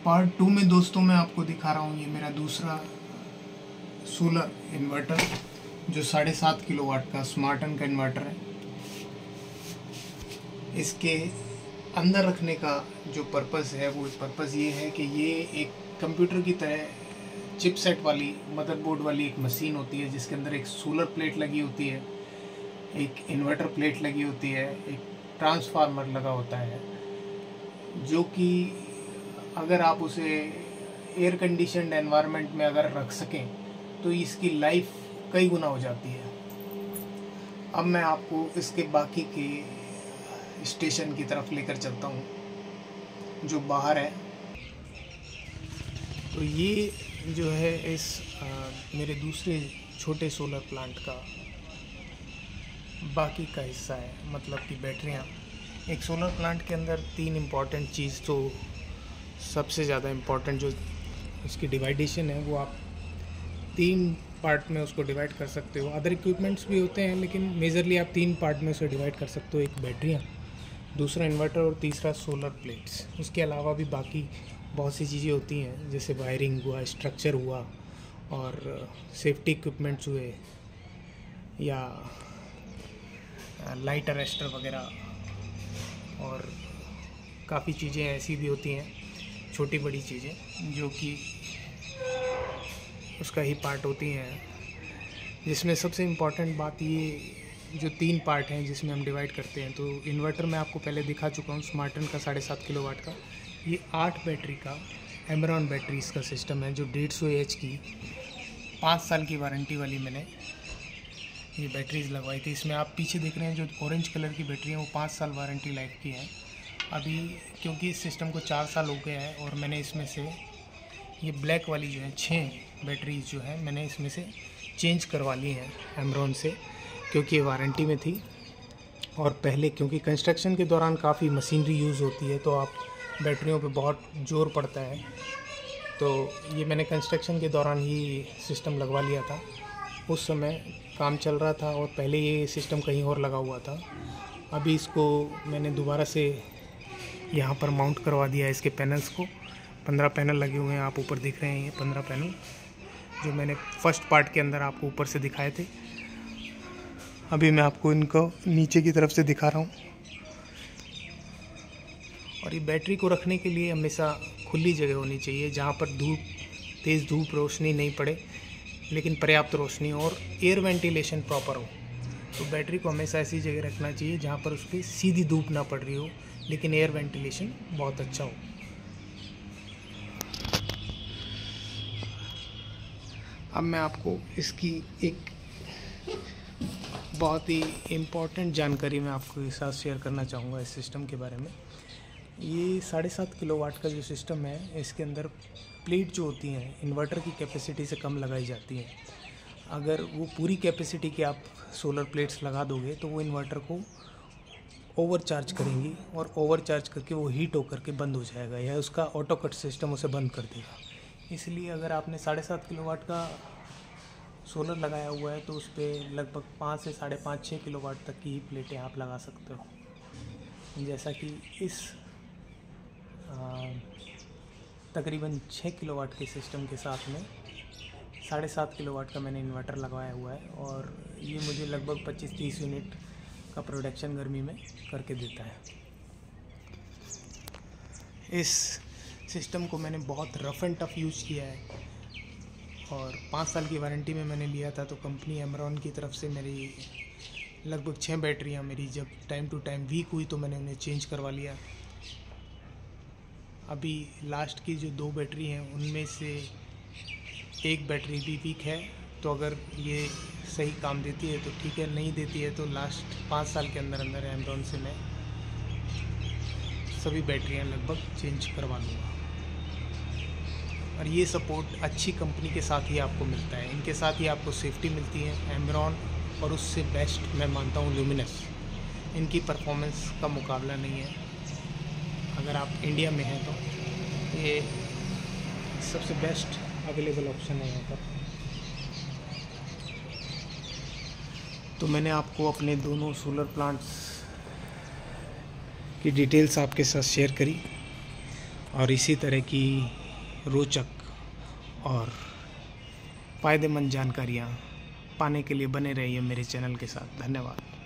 Part 2 में दोस्तों मैं आपको दिखा रहा हूँ ये मेरा दूसरा सोलर इन्वर्टर जो 7.5 किलोवाट का स्मार्टन का इन्वर्टर है। इसके अंदर रखने का जो पर्पज़ है वो पर्पज़ ये है कि ये एक कंप्यूटर की तरह चिपसेट वाली मदरबोर्ड वाली एक मशीन होती है जिसके अंदर एक सोलर प्लेट लगी होती है, एक इन्वर्टर प्लेट लगी होती है, एक ट्रांसफार्मर लगा होता है, जो कि अगर आप उसे एयर कंडीशनड एनवायरनमेंट में अगर रख सकें तो इसकी लाइफ कई गुना हो जाती है। अब मैं आपको इसके बाकी के स्टेशन की तरफ लेकर चलता हूँ जो बाहर है। तो ये जो है इस मेरे दूसरे छोटे सोलर प्लांट का बाकी का हिस्सा है, मतलब कि बैटरियाँ। एक सोलर प्लांट के अंदर 3 इम्पॉर्टेंट चीज़, तो सबसे ज़्यादा इम्पॉर्टेंट जो इसकी डिवाइडेशन है वो आप 3 पार्ट में उसको डिवाइड कर सकते हो। अदर इक्विपमेंट्स भी होते हैं लेकिन मेजरली आप 3 पार्ट में उसे डिवाइड कर सकते हो। एक बैटरियाँ, दूसरा इन्वर्टर और तीसरा सोलर प्लेट्स। उसके अलावा भी बाकी बहुत सी चीज़ें होती हैं जैसे वायरिंग हुआ, स्ट्रक्चर हुआ और सेफ्टी इक्विपमेंट्स हुए या लाइट अरेस्टर वगैरह, और काफ़ी चीज़ें ऐसी भी होती हैं छोटी बड़ी चीज़ें जो कि उसका ही पार्ट होती हैं, जिसमें सबसे इम्पॉर्टेंट बात ये जो 3 पार्ट हैं जिसमें हम डिवाइड करते हैं। तो इन्वर्टर मैं आपको पहले दिखा चुका हूँ, स्मार्टन का 7.5 किलोवाट का। ये 8 बैटरी का एमरॉन बैटरीज़ का सिस्टम है जो 150 एच की 5 साल की वारंटी वाली मैंने ये बैटरीज़ लगवाई थी। इसमें आप पीछे देख रहे हैं जो ऑरेंज कलर की बैटरी है वो 5 साल वारंटी लाइफ की है। अभी क्योंकि इस सिस्टम को 4 साल हो गया है और मैंने इसमें से ये ब्लैक वाली जो है 6 बैटरीज जो है मैंने इसमें से चेंज करवा ली हैं एमरॉन से, क्योंकि ये वारंटी में थी। और पहले क्योंकि कंस्ट्रक्शन के दौरान काफ़ी मशीनरी यूज़ होती है तो आप बैटरियों पे बहुत ज़ोर पड़ता है, तो ये मैंने कंस्ट्रक्शन के दौरान ही सिस्टम लगवा लिया था। उस समय काम चल रहा था और पहले ये सिस्टम कहीं और लगा हुआ था। अभी इसको मैंने दोबारा से यहाँ पर माउंट करवा दिया है। इसके पैनल्स को 15 पैनल लगे हुए हैं, आप ऊपर दिख रहे हैं ये 15 पैनल जो मैंने फर्स्ट पार्ट के अंदर आपको ऊपर से दिखाए थे। अभी मैं आपको इनको नीचे की तरफ से दिखा रहा हूँ। और ये बैटरी को रखने के लिए हमेशा खुली जगह होनी चाहिए जहाँ पर तेज़ धूप रोशनी नहीं पड़े लेकिन पर्याप्त रोशनी और एयर वेंटिलेशन प्रॉपर हो। तो बैटरी को हमेशा ऐसी जगह रखना चाहिए जहाँ पर उस पर सीधी धूप ना पड़ रही हो लेकिन एयर वेंटिलेशन बहुत अच्छा हो। अब मैं आपको इसकी एक बहुत ही इम्पॉर्टेंट जानकारी मैं आपको के साथ शेयर करना चाहूँगा इस सिस्टम के बारे में। ये 7.5 किलोवाट का जो सिस्टम है इसके अंदर प्लेट जो होती हैं इन्वर्टर की कैपेसिटी से कम लगाई जाती हैं। अगर वो पूरी कैपेसिटी के आप सोलर प्लेट्स लगा दोगे तो वो इन्वर्टर को ओवर चार्ज करेंगी और ओवर चार्ज करके वो हीट होकर के बंद हो जाएगा या उसका ऑटो कट सिस्टम उसे बंद कर देगा। इसलिए अगर आपने 7.5 किलोवाट का सोलर लगाया हुआ है तो उस पर लगभग 5 से 5.5-6 किलोवाट तक की ही प्लेटें आप लगा सकते हो। जैसा कि इस तकरीबन 6 किलोवाट के सिस्टम के साथ में 7.5 किलोवाट का मैंने इन्वर्टर लगवाया हुआ है और ये मुझे लगभग 25-30 यूनिट का प्रोडक्शन गर्मी में करके देता है। इस सिस्टम को मैंने बहुत रफ़ एंड टफ़ यूज़ किया है और 5 साल की वारंटी में मैंने लिया था। तो कंपनी एमरॉन की तरफ से मेरी लगभग 6 बैटरियां मेरी जब टाइम टू टाइम वीक हुई तो मैंने उन्हें चेंज करवा लिया। अभी लास्ट की जो 2 बैटरी हैं उनमें से एक बैटरी भी वीक है, तो अगर ये सही काम देती है तो ठीक है, नहीं देती है तो लास्ट 5 साल के अंदर अंदर एमरॉन से मैं सभी बैटरियां लगभग चेंज करवा लूँगा। और ये सपोर्ट अच्छी कंपनी के साथ ही आपको मिलता है, इनके साथ ही आपको सेफ्टी मिलती है एमरॉन, और उससे बेस्ट मैं मानता हूँ ल्यूमिनस। इनकी परफॉर्मेंस का मुकाबला नहीं है। अगर आप इंडिया में हैं तो ये सबसे बेस्ट अवेलेबल ऑप्शन है यहाँ पर। तो मैंने आपको अपने दोनों सोलर प्लांट्स की डिटेल्स आपके साथ शेयर करी और इसी तरह की रोचक और फ़ायदेमंद जानकारियाँ पाने के लिए बने रहिए मेरे चैनल के साथ। धन्यवाद।